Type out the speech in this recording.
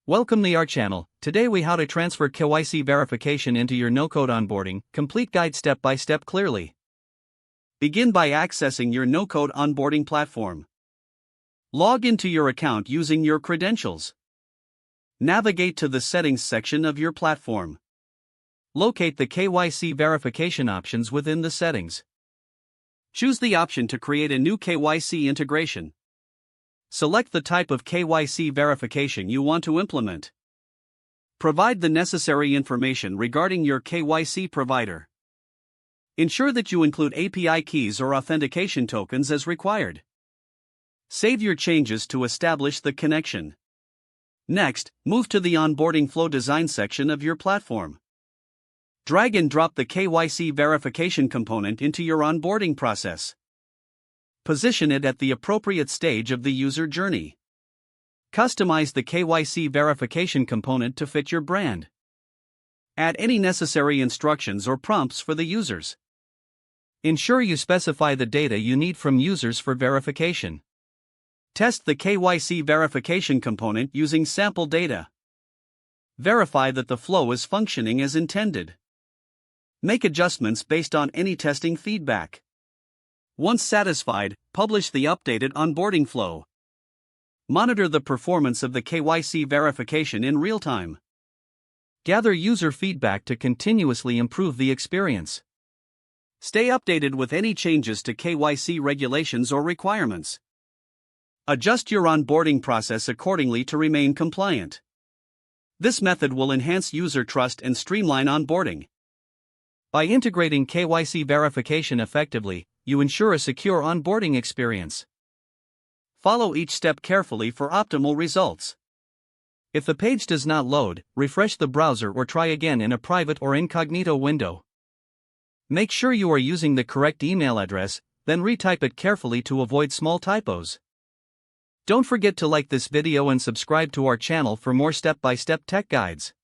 Welcome to our channel. Today we how to transfer KYC verification into your no-code onboarding, complete guide step by step clearly. Begin by accessing your no-code onboarding platform. Log into your account using your credentials. Navigate to the settings section of your platform. Locate the KYC verification options within the settings. Choose the option to create a new KYC integration. Select the type of KYC verification you want to implement. Provide the necessary information regarding your KYC provider. Ensure that you include API keys or authentication tokens as required. Save your changes to establish the connection. Next, move to the onboarding flow design section of your platform. Drag and drop the KYC verification component into your onboarding process. Position it at the appropriate stage of the user journey. Customize the KYC verification component to fit your brand. Add any necessary instructions or prompts for the users. Ensure you specify the data you need from users for verification. Test the KYC verification component using sample data. Verify that the flow is functioning as intended. Make adjustments based on any testing feedback. Once satisfied, publish the updated onboarding flow. Monitor the performance of the KYC verification in real time. Gather user feedback to continuously improve the experience. Stay updated with any changes to KYC regulations or requirements. Adjust your onboarding process accordingly to remain compliant. This method will enhance user trust and streamline onboarding. By integrating KYC verification effectively, you ensure a secure onboarding experience. Follow each step carefully for optimal results. If the page does not load, refresh the browser or try again in a private or incognito window. Make sure you are using the correct email address, then retype it carefully to avoid small typos. Don't forget to like this video and subscribe to our channel for more step-by-step tech guides.